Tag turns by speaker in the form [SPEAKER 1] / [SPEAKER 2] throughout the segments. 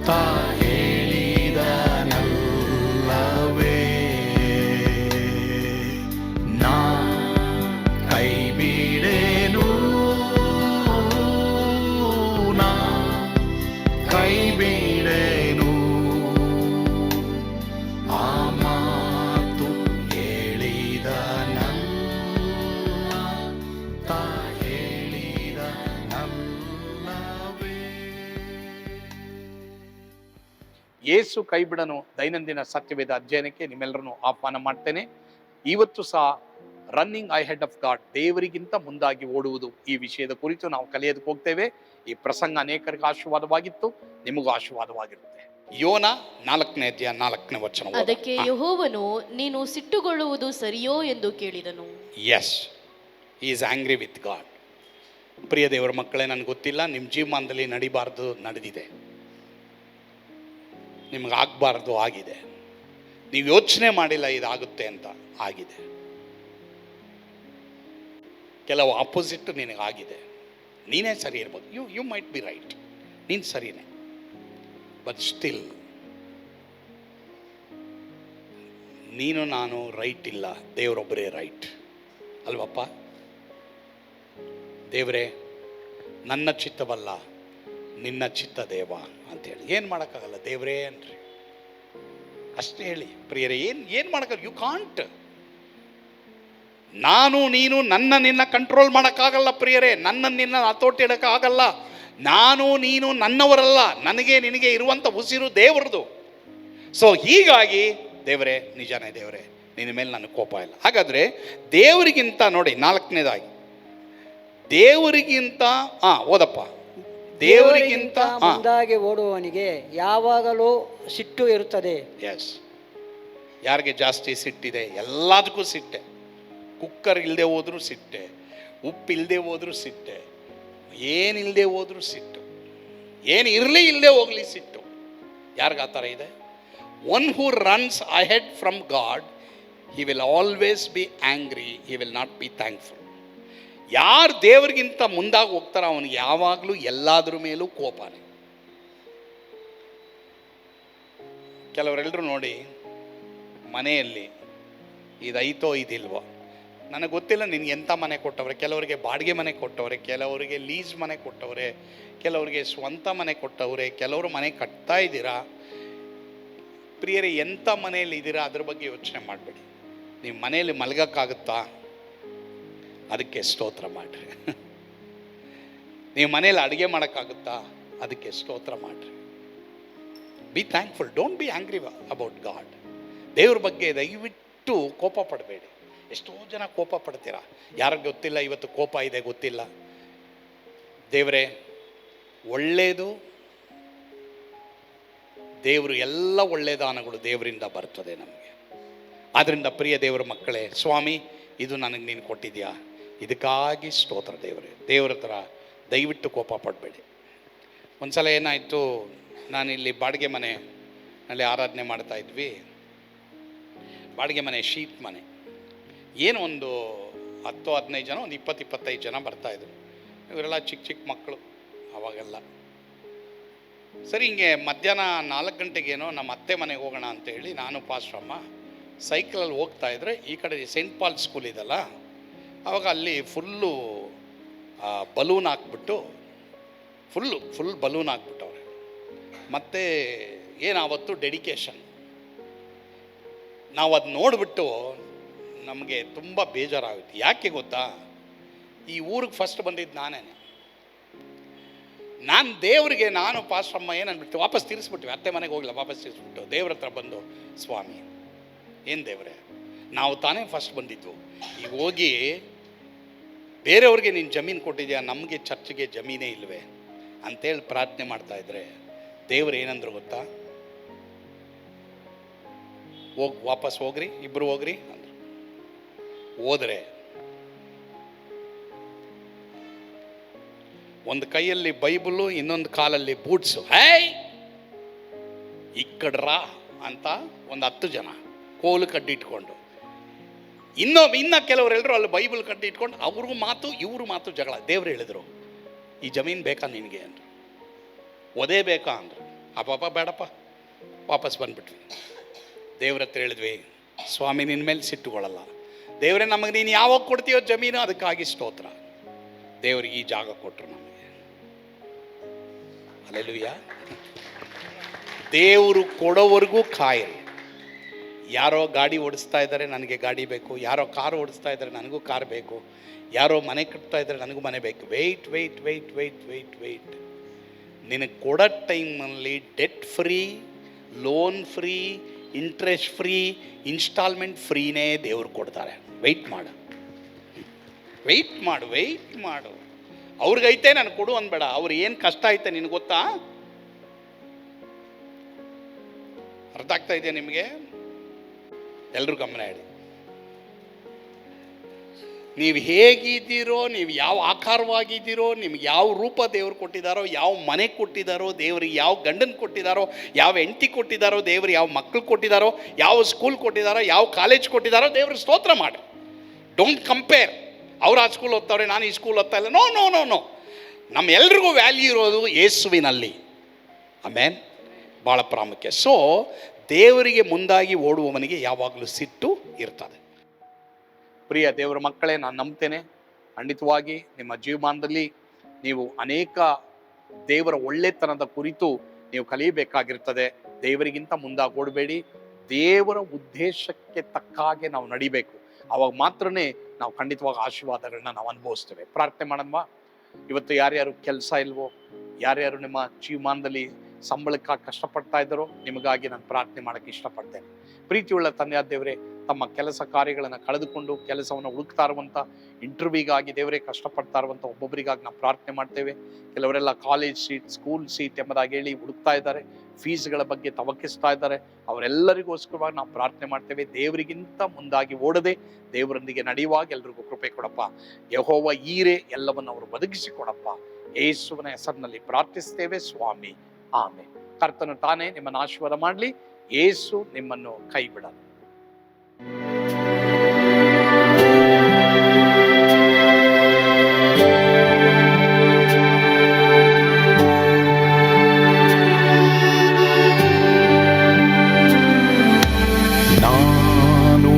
[SPEAKER 1] ತಾ ಹೇಳಿದನಲ್ಲವೇ, ನಾ ಕೈ ಬಿಡೇನು, ನಾ ಕೈ ಬಿಡೇನು. ಆ ಮಾತು ಹೇಳಿದನಲ್ಲ, ತಾ ಹೇಳಿದನಲ್ಲವೇ.
[SPEAKER 2] ಯೇಸು ಕೈ ಬಿಡನು ದೈನಂದಿನ ಸತ್ಯವೇದ ಅಧ್ಯಯನಕ್ಕೆ ನಿಮ್ಮೆಲ್ಲರನ್ನು ಆಹ್ವಾನ ಮಾಡ್ತೇನೆ. ಇವತ್ತು ಸಹ running ahead of God, ದೇವರಿಗಿಂತ ಮುಂದಾಗಿ ಓಡುವುದು, ಈ ವಿಷಯದ ಕುರಿತು ನಾವು ಕಲಿಯೋದಕ್ಕೆ ಹೋಗ್ತೇವೆ. ಈ ಪ್ರಸಂಗ ಅನೇಕರಿಗೆ ಆಶೀರ್ವಾದವಾಗಿತ್ತು, ನಿಮಗೂ ಆಶೀರ್ವಾದವಾಗಿರುತ್ತೆ. ಯೋನ 4ನೇ ಅಧ್ಯಾಯ 4ನೇ ವಚನ.
[SPEAKER 3] ಅದಕ್ಕೆ ಯೆಹೋವನು, ನೀನು ಸಿಟ್ಟುಗೊಳ್ಳುವುದು ಸರಿಯೋ ಎಂದು ಕೇಳಿದನು.
[SPEAKER 2] Yes, he is angry with God. ಪ್ರಿಯ ದೇವರ ಮಕ್ಕಳೇ, ನನಗೆ ಗೊತ್ತಿಲ್ಲ ನಿಮ್ಮ ಜೀವಮಾನದಲ್ಲಿ ನಡಿಬಾರ್ದು ನಡೆದಿದೆ, ನಿಮ್ಗೆ ಆಗಬಾರ್ದು ಆಗಿದೆ, ನೀವು ಯೋಚನೆ ಮಾಡಿಲ್ಲ ಇದಾಗುತ್ತೆ ಅಂತ ಆಗಿದೆ, ಕೆಲವು ಆಪೋಸಿಟ್ ನಿನಗಾಗಿದೆ. ನೀನೇ ಸರಿ ಇರ್ಬೋದು, ಯು ಮೈಟ್ ಬಿ ರೈಟ್, ನೀನು ಸರಿನೇ, ಬಟ್ ಸ್ಟಿಲ್ ನೀನು ನಾನು ರೈಟ್ ಇಲ್ಲ, ದೇವರೊಬ್ಬರೇ ರೈಟ್ ಅಲ್ವಪ್ಪ. ದೇವರೇ, ನನ್ನ ಚಿತ್ತವಲ್ಲ ನಿನ್ನ ಚಿತ್ತ ದೇವ ಅಂತೇಳಿ ಏನು ಮಾಡೋಕ್ಕಾಗಲ್ಲ. ದೇವರೇ ಅನ್ರಿ ಅಷ್ಟೇ ಹೇಳಿ ಪ್ರಿಯರೇ. ಏನು ಮಾಡೋಕ್ಕಾಗಲ್ಲ, ಯು ಕಾಂಟ್. ನಾನು ನೀನು ನನ್ನ ನಿನ್ನ ಕಂಟ್ರೋಲ್ ಮಾಡೋಕ್ಕಾಗಲ್ಲ ಪ್ರಿಯರೇ, ನನ್ನ ನಿನ್ನ ಹತೋಟಿ ಇಡೋಕ್ಕಾಗಲ್ಲ. ನಾನು ನೀನು ನನ್ನವರಲ್ಲ, ನನಗೆ ನಿನಗೆ ಇರುವಂಥ ಉಸಿರು ದೇವರದು. ಸೊ ಹೀಗಾಗಿ ದೇವರೇ, ನಿಜಾನೇ ದೇವರೇ, ನಿನ್ನ ಮೇಲೆ ನನಗೆ ಕೋಪ ಇಲ್ಲ. ಹಾಗಾದರೆ ದೇವರಿಗಿಂತ ನೋಡಿ, 4ನೇದಾಗಿ ದೇವರಿಗಿಂತ ಓದಪ್ಪ, ದೇವರಿಗಿಂತ
[SPEAKER 4] ಮುಂದಾಗಿ ಓಡುವವನಿಗೆ ಯಾವಾಗಲೂ ಸಿಟ್ಟು ಇರುತ್ತದೆ.
[SPEAKER 2] ಎಸ್, ಯಾರಿಗೆ ಜಾಸ್ತಿ ಸಿಟ್ಟಿದೆ? ಎಲ್ಲದಕ್ಕೂ ಸಿಟ್ಟೆ. ಕುಕ್ಕರ್ ಇಲ್ಲದೆ ಹೋದ್ರೂ ಸಿಟ್ಟೆ, ಉಪ್ಪು ಇಲ್ಲದೆ ಹೋದ್ರೂ ಸಿಟ್ಟೆ, ಏನಿಲ್ಲದೆ ಹೋದ್ರೂ ಸಿಟ್ಟು, ಏನು ಇರಲಿ ಇಲ್ಲದೆ ಹೋಗಲಿ ಸಿಟ್ಟು. ಯಾರಿಗೆ ಆ ಥರ ಇದೆ? One who runs ahead from god, he will always B angry, he will not be thankful. ಯಾರು ದೇವರಿಗಿಂತ ಮುಂದಾಗಿ ಹೋಗ್ತಾರ ಅವನಿಗೆ ಯಾವಾಗಲೂ ಎಲ್ಲಾದ್ರ ಮೇಲೂ ಕೋಪನೇ. ಕೆಲವರೆಲ್ಲರೂ ನೋಡಿ, ಮನೆಯಲ್ಲಿ ಇದೈತೋ ಇದಿಲ್ವೋ ನನಗೆ ಗೊತ್ತಿಲ್ಲ, ನಿನ್ಗೆ ಎಂಥ ಮನೆ ಕೊಟ್ಟವ್ರೆ. ಕೆಲವರಿಗೆ ಬಾಡಿಗೆ ಮನೆ ಕೊಟ್ಟವ್ರೆ, ಕೆಲವರಿಗೆ ಲೀಸ್ ಮನೆ ಕೊಟ್ಟವ್ರೆ, ಕೆಲವರಿಗೆ ಸ್ವಂತ ಮನೆ ಕೊಟ್ಟವ್ರೆ, ಕೆಲವರು ಮನೆ ಕಟ್ತಾ ಇದ್ದೀರಾ. ಪ್ರಿಯರೇ, ಎಂಥ ಮನೆಯಲ್ಲಿ ಇದ್ದೀರಾ ಅದ್ರ ಬಗ್ಗೆ ಯೋಚನೆ ಮಾಡಬೇಡಿ. ನೀವು ಮನೆಯಲ್ಲಿ ಮಲಗಕ್ಕಾಗುತ್ತಾ? ಅದಕ್ಕೆ ಸ್ತೋತ್ರ ಮಾಡಿರಿ. ನೀವು ಮನೇಲಿ ಅಡುಗೆ ಮಾಡೋಕ್ಕಾಗುತ್ತಾ? ಅದಕ್ಕೆ ಸ್ತೋತ್ರ ಮಾಡಿರಿ. Be thankful, don't be angry about god. ದೇವ್ರ ಬಗ್ಗೆ ದಯವಿಟ್ಟು ಕೋಪ ಪಡಬೇಡಿ. ಎಷ್ಟೋ ಜನ ಕೋಪ ಪಡ್ತೀರಾ, ಯಾರಿಗೆ ಗೊತ್ತಿಲ್ಲ ಇವತ್ತು ಕೋಪ ಇದೆ, ಗೊತ್ತಿಲ್ಲ. ದೇವರೇ ಒಳ್ಳೆಯದು, ದೇವರು ಎಲ್ಲ ಒಳ್ಳೆಯ ದಾನಗಳು ದೇವರಿಂದ ಬರ್ತದೆ ನಮಗೆ. ಆದ್ದರಿಂದ ಪ್ರಿಯ ದೇವರ ಮಕ್ಕಳೇ, ಸ್ವಾಮಿ ಇದು ನನಗೆ ನೀನು ಕೊಟ್ಟಿದ್ಯಾ, ಇದಕ್ಕಾಗಿ ಸ್ತೋತ್ರ ದೇವರೇ. ದೇವರ ಹತ್ರ ದಯವಿಟ್ಟು ಕೋಪ ಪಡಬೇಡಿ. ಒಂದು ಸಲ ಏನಾಯಿತು, ನಾನಿಲ್ಲಿ ಬಾಡಿಗೆ ಮನೆಯಲ್ಲಿ ಆರಾಧನೆ ಮಾಡ್ತಾಯಿದ್ವಿ. ಬಾಡಿಗೆ ಮನೆ ಶೀಟ್ ಮನೆ, ಏನು ಒಂದು 10-15 ಜನ, ಒಂದು 20-25 ಜನ ಬರ್ತಾಯಿದ್ರು. ಇವರೆಲ್ಲ ಚಿಕ್ಕ ಚಿಕ್ಕ ಮಕ್ಕಳು ಅವಾಗೆಲ್ಲ. ಸರಿ, ಹಿಂಗೆ ಮಧ್ಯಾಹ್ನ 4 ಗಂಟೆಗೇನೋ ನಮ್ಮ ಅತ್ತೆ ಮನೆಗೆ ಹೋಗೋಣ ಅಂತೇಳಿ ನಾನು ಪಾಸ್ಟ್ರಮ್ಮ ಸೈಕಲಲ್ಲಿ ಹೋಗ್ತಾ ಇದ್ರೆ, ಈ ಕಡೆ ಸೆಂಟ್ ಪಾಲ್ ಸ್ಕೂಲ್ ಇದಲ್ಲ, ಆವಾಗ ಅಲ್ಲಿ ಫುಲ್ಲು ಬಲೂನ್ ಹಾಕ್ಬಿಟ್ಟು ಫುಲ್ ಬಲೂನ್ ಹಾಕ್ಬಿಟ್ಟವ್ರೆ. ಮತ್ತು ಏನಾವತ್ತು ಡೆಡಿಕೇಶನ್. ನಾವು ಅದು ನೋಡಿಬಿಟ್ಟು ನಮಗೆ ತುಂಬ ಬೇಜಾರಾಗುತ್ತೆ. ಯಾಕೆ ಗೊತ್ತಾ? ಈ ಊರಿಗೆ ಫಸ್ಟ್ ಬಂದಿದ್ದು ನಾನೇನೆ. ನಾನು ದೇವರಿಗೆ, ನಾನು ಪಾಸ್ಟ್ರಮ್ಮ ಏನು ಅಂದ್ಬಿಟ್ಟು ವಾಪಸ್ ತಿರ್ಸ್ಬಿಟ್ವಿ. ಅತ್ತೆ ಮನೆಗೆ ಹೋಗಿಲ್ಲ, ವಾಪಸ್ ತಿರ್ಸ್ಬಿಟ್ಟು ದೇವ್ರ ಹತ್ರ ಬಂದು, ಸ್ವಾಮಿ ಏನು ದೇವರೇ, ನಾವು ತಾನೇ ಫಸ್ಟ್ ಬಂದಿದ್ವು, ಈಗ ಹೋಗಿ ಬೇರೆಯವ್ರಿಗೆ ನೀನು ಜಮೀನು ಕೊಟ್ಟಿದ್ಯಾ, ನಮಗೆ ಚರ್ಚ್ಗೆ ಜಮೀನೇ ಇಲ್ವೇ ಅಂತೇಳಿ ಪ್ರಾರ್ಥನೆ ಮಾಡ್ತಾಯಿದ್ರೆ ದೇವ್ರು ಏನಂದ್ರು ಗೊತ್ತಾ? ವಾಪಸ್ ಹೋಗ್ರಿ, ಇಬ್ಬರು ಹೋಗ್ರಿ ಅಂದರು. ಹೋದ್ರೆ ಒಂದು ಕೈಯಲ್ಲಿ ಬೈಬಲು, ಇನ್ನೊಂದು ಕಾಲಲ್ಲಿ ಬೂಟ್ಸು. ಇಕ್ಕಡ್ರಾ ಅಂತ ಒಂದು 10 ಜನ ಕೋಲು ಕಡ್ಡಿ ಇಟ್ಕೊಂಡು, ಇನ್ನ ಕೆಲವರೆಲ್ಲರೂ ಅಲ್ಲಿ ಬೈಬಲ್ ಕಡ್ಡಿ ಇಟ್ಕೊಂಡು ಅವ್ರಿಗೂ ಮಾತು ಇವ್ರ ಮಾತು ಜಗಳ. ದೇವ್ರು ಹೇಳಿದ್ರು, ಈ ಜಮೀನು ಬೇಕಾ ನಿನಗೆ ಅಂದರು. ಒದೇ ಬೇಕಾ ಅಂದರು. ಪಾಪ ಬೇಡಪ್ಪ, ವಾಪಸ್ ಬಂದ್ಬಿಟ್ವಿ. ದೇವ್ರ ಹತ್ರ ಹೇಳಿದ್ವಿ, ಸ್ವಾಮಿ ನಿನ್ನ ಮೇಲೆ ಸಿಟ್ಟುಕೊಳ್ಳಲ್ಲ, ದೇವರೇ ನಮಗೆ ನೀನು ಯಾವಾಗ ಕೊಡ್ತೀಯೋ ಜಮೀನು, ಅದಕ್ಕಾಗಿ ಸ್ತೋತ್ರ. ದೇವರಿಗೆ ಈ ಜಾಗ ಕೊಟ್ಟರು ನಮಗೆ. ಹಲ್ಲೆಲೂಯಾ. ದೇವರು ಕೊಡೋವರೆಗೂ ಕಾಯಿರಿ. ಯಾರೋ ಗಾಡಿ ಓಡಿಸ್ತಾ ಇದ್ದಾರೆ, ನನಗೆ ಗಾಡಿ ಬೇಕು. ಯಾರೋ ಕಾರು ಓಡಿಸ್ತಾ ಇದ್ದಾರೆ, ನನಗೂ ಕಾರ್ ಬೇಕು. ಯಾರೋ ಮನೆ ಕಟ್ತಾ ಇದ್ದಾರೆ, ನನಗೂ ಮನೆ ಬೇಕು. Wait wait wait wait wait wait. ನಿನಗೆ ಕೊಡೋ ಟೈಮಲ್ಲಿ debt free, loan free, interest free, instalment ಫ್ರೀನೇ ದೇವ್ರು ಕೊಡ್ತಾರೆ. ವೆಯ್ಟ್ ಮಾಡು, ವೆಯ್ಟ್ ಮಾಡು, ವೆಯ್ಟ್ ಮಾಡು. ಅವ್ರಿಗೈತೆ ನಾನು ಕೊಡು ಅನ್ಬೇಡ. ಅವ್ರು ಏನು ಕಷ್ಟ ಐತೆ ನಿನಗೆ ಗೊತ್ತಾ? ಅರ್ಥ ಆಗ್ತಾ ಇದೆಯಾ ನಿಮಗೆ? ಎಲ್ಲರೂ ಗಮನ ಇಡಿ. ನೀವು ಹೇಗಿದ್ದೀರೋ, ನೀವು ಯಾವ ಆಕಾರವಾಗಿದ್ದೀರೋ, ನಿಮ್ಗೆ ಯಾವ ರೂಪ ದೇವರು ಕೊಟ್ಟಿದ್ದಾರೋ, ಯಾವ ಮನೆ ಕೊಟ್ಟಿದ್ದಾರೋ, ದೇವ್ರಿಗೆ ಯಾವ ಗಂಡನ ಕೊಟ್ಟಿದ್ದಾರೋ, ಯಾವ ಹೆಂಡತಿ ಕೊಟ್ಟಿದ್ದಾರೋ, ದೇವ್ರು ಯಾವ ಮಕ್ಕಳು ಕೊಟ್ಟಿದ್ದಾರೋ, ಯಾವ ಸ್ಕೂಲ್ ಕೊಟ್ಟಿದ್ದಾರೋ, ಯಾವ ಕಾಲೇಜ್ ಕೊಟ್ಟಿದ್ದಾರೋ, ದೇವ್ರಿಗೆ ಸ್ತೋತ್ರ ಮಾಡಿ. Don't compare. ಅವ್ರು ಆ ಸ್ಕೂಲ್ ಓದ್ತಾವ್ರೆ, ನಾನು ಈ ಸ್ಕೂಲ್ ಓದ್ತಾ ಇಲ್ಲ. No no no no. ನಮ್ಮೆಲ್ರಿಗೂ ವ್ಯಾಲ್ಯೂ ಇರೋದು ಯೇಸುವಿನಲ್ಲಿ. ಆಮೇನ್. ಭಾಳ ಪ್ರಾಮುಖ್ಯ. ಸೊ ದೇವರಿಗೆ ಮುಂದಾಗಿ ಓಡುವವನಿಗೆ ಯಾವಾಗಲೂ ಸಿಟ್ಟು ಇರ್ತದೆ. ಪ್ರಿಯ ದೇವರ ಮಕ್ಕಳೇ, ನಾನು ನಂಬ್ತೇನೆ ಖಂಡಿತವಾಗಿ ನಿಮ್ಮ ಜೀವಮಾನದಲ್ಲಿ ನೀವು ಅನೇಕ ದೇವರ ಒಳ್ಳೆತನದ ಕುರಿತು ನೀವು ಕಲಿಯಬೇಕಾಗಿರ್ತದೆ. ದೇವರಿಗಿಂತ ಮುಂದಾಗಿ ಓಡಬೇಡಿ. ದೇವರ ಉದ್ದೇಶಕ್ಕೆ ತಕ್ಕ ಹಾಗೆ ನಾವು ನಡಿಬೇಕು. ಅವಾಗ ಮಾತ್ರನೇ ನಾವು ಖಂಡಿತವಾಗಿ ಆಶೀರ್ವಾದಗಳನ್ನ ನಾವು ಅನುಭವಿಸ್ತೇವೆ. ಪ್ರಾರ್ಥನೆ ಮಾಡೋಣ. ಇವತ್ತು ಯಾರ್ಯಾರು ಕೆಲಸ ಇಲ್ವೋ, ಯಾರ್ಯಾರು ನಿಮ್ಮ ಜೀವಮಾನದಲ್ಲಿ ಸಂಬಳಕ್ಕಾಗಿ ಕಷ್ಟಪಡ್ತಾ ಇದ್ದಾರೋ, ನಿಮಗಾಗಿ ನಾನು ಪ್ರಾರ್ಥನೆ ಮಾಡೋಕ್ಕೆ ಇಷ್ಟಪಡ್ತೇನೆ. ಪ್ರೀತಿಯುಳ್ಳ ತಂದೆಯಾದ ದೇವರೇ, ತಮ್ಮ ಕೆಲಸ ಕಾರ್ಯಗಳನ್ನು ಕಳೆದುಕೊಂಡು ಕೆಲಸವನ್ನು ಹುಡುಕ್ತಾ ಇರುವಂಥ, ಇಂಟರ್ವ್ಯೂಗಾಗಿ ದೇವರೇ ಕಷ್ಟಪಡ್ತಾ ಇರುವಂಥ ಒಬ್ಬೊಬ್ಬರಿಗಾಗಿ ನಾವು ಪ್ರಾರ್ಥನೆ ಮಾಡ್ತೇವೆ. ಕೆಲವರೆಲ್ಲ ಕಾಲೇಜ್ ಸೀಟ್, ಸ್ಕೂಲ್ ಸೀಟ್ ಎಂಬುದಾಗಿ ಹೇಳಿ ಹುಡುಕ್ತಾ ಇದ್ದಾರೆ, ಫೀಸ್ಗಳ ಬಗ್ಗೆ ತವಕಿಸ್ತಾ ಇದ್ದಾರೆ. ಅವರೆಲ್ಲರಿಗೋಸ್ಕರವಾಗಿ ನಾವು ಪ್ರಾರ್ಥನೆ ಮಾಡ್ತೇವೆ. ದೇವರಿಗಿಂತ ಮುಂದಾಗಿ ಓಡದೆ ದೇವರೊಂದಿಗೆ ನಡೆಯುವಾಗ ಎಲ್ರಿಗೂ ಕೃಪೆ ಕೊಡಪ್ಪ. ಯೆಹೋವ ಈರೇ ಎಲ್ಲವನ್ನು ಅವರು ಒದಗಿಸಿಕೊಡಪ್ಪ. ಯೇಸುವಿನ ಹೆಸರಿನಲ್ಲಿ ಪ್ರಾರ್ಥಿಸ್ತೇವೆ ಸ್ವಾಮಿ, ಆಮೆನ್. ಕರ್ತನು ತಾನೇ ನಿಮ್ಮನ್ನು ಆಶೀರ್ವಾದ ಮಾಡಲಿ. ಯೇಸು ನಿಮ್ಮನ್ನು ಕೈ ಬಿಡಲ್ಲ.
[SPEAKER 1] ನಾನು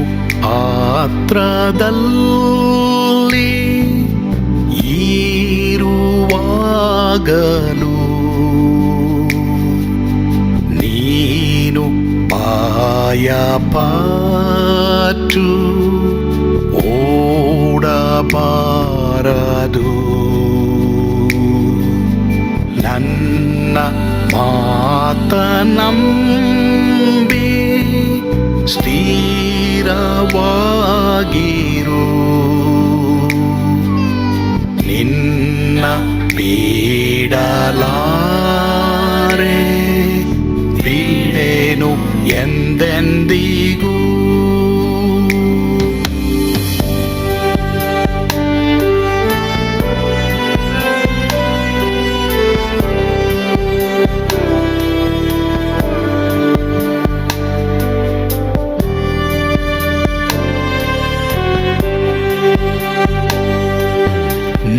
[SPEAKER 1] ಪಾತ್ರದಲ್ಲಿ ಇರುವಾಗಲೂ ನೀನು ಪಾಯಪಟ್ಟು ಓಡಬಾರದು. ನನ್ನ ಮಾತನಂಬಿ ಸ್ಥಿರವಾಗಿರು. ನಿನ್ನ ಬಿಡಲಾರೆ, ಬಿಡೆನು ಎಂದೆಂದಿಗೂ.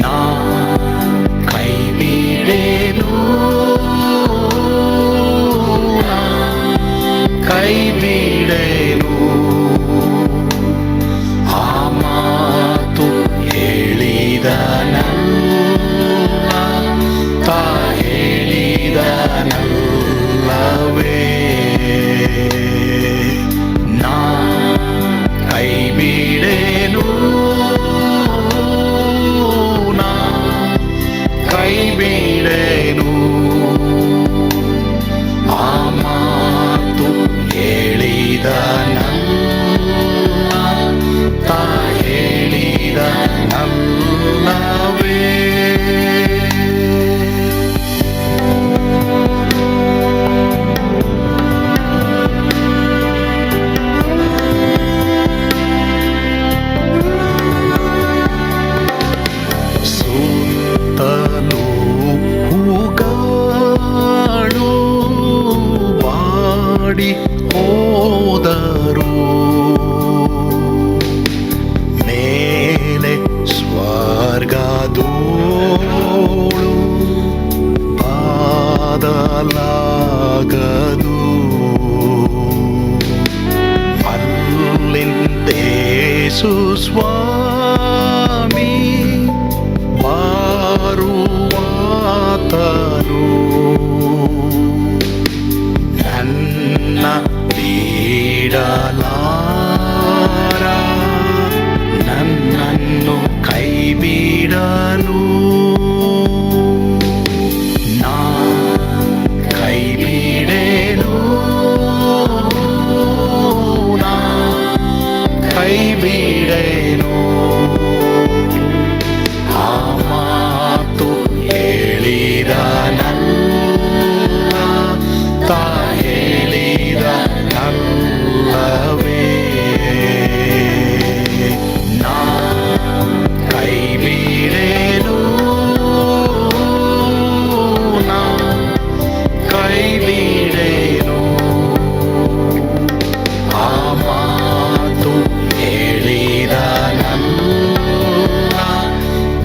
[SPEAKER 1] ನಾ ಕೈ ಬಿಡೆನು, ಕೈ ಬಿಡೆನು. ಆ ಮಾತು ಹೇಳಿದನಲ್ಲ, ತಾ ಹೇಳಿದನಲ್ಲವೇ. ನಾ ಕೈ ಬಿಡೆನು, ನಾ ಕೈ ಬಿಡೆನು. ಆ ಮಾತು ಹೇಳಿದನಲ್ಲ, ತಾ ಹೇಳಿದನಲ್ಲವೇ. ಸುತ್ತಲೂ ಹೂಗಳು ಬಾಡಿ ಹೋದರು, ಮೇಲೆ ಸ್ವರ್ಗದೋಳು ಬಾದಲಾಗದು. ಆಗದು. ಅಲ್ಲಿಂದೇಸು ಸ್ವಾಮಿ ಬಾರುವಾತನು ನನ್ನ ಬಿಡಲಾರ, ನನ್ನನ್ನು ಕೈ ಬಿಡನು. ನಾ ಕೈ ಬಿಡೆನು, ನಾ ಕೈ ಬಿಡೆನು. ಆ ಮಾತು ಹೇಳಿದನಲ್ಲ, ತಾ ಹೇಳಿದನಲ್ಲವೇ. ನಾ ಕೈ ಬಿಡೆನು, ನಾ ಕೈ ಬಿಡೆನು. ಆ ಮಾತು ಹೇಳಿದನಲ್ಲ,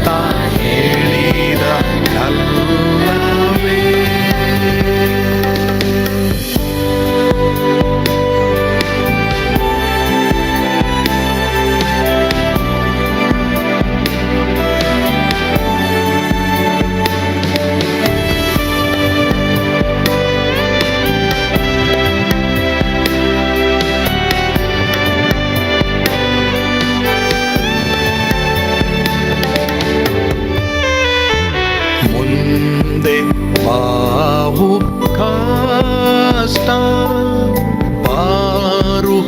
[SPEAKER 1] ತಾ ಹೇಳಿದನಲ್ಲವೇ. ಮುಂದೆ ಬಾವು ಕಷ್ಟ ಬಾರುತ್ತಿದ್ದರು,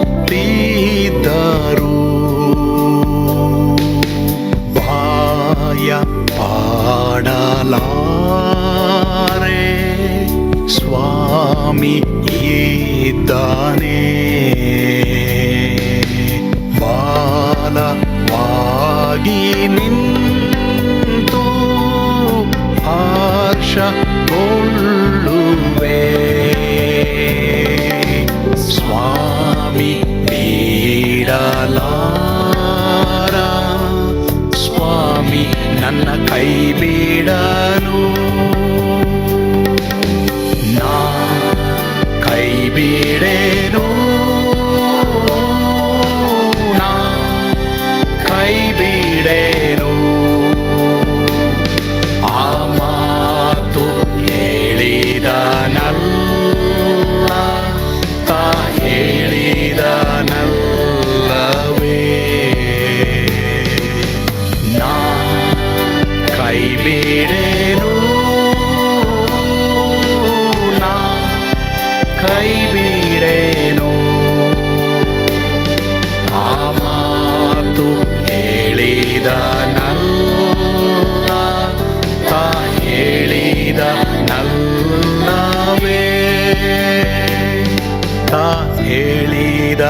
[SPEAKER 1] ಬಾಯ ಪಾಡಲಾರೆ ಸ್ವಾಮಿ ಇದ್ದಾನೆ. ಬಾಲವಾಗಿ ನಿಂತು ಹರ್ಷಗೊಳ್ಳುವೆ. ಸ್ವಾಮಿ ಬಿಡಲಾರ, ಸ್ವಾಮಿ ನನ್ನ ಕೈ ಬಿಡನು. ನಾ ಕೈ ಬಿಡೆನು, ನಾ ಕೈ ಬಿಡೆನು. ಆ ಮಾತು ಹೇಳಿದನಲ್ಲ, ತಾ ಹೇಳಿದನಲ್ಲವೇ. ನಾ ಕೈ ಬಿಡೆನು, ನಾ ಕೈ ಬಿಡೆನು. ಆ ಮಾತು ಹೇಳಿದನಲ್ಲ, ತಾ ಹೇಳಿದನಲ್ಲವೇ. ತಾ ಹೇಳಿದನಲ್ಲವೇ.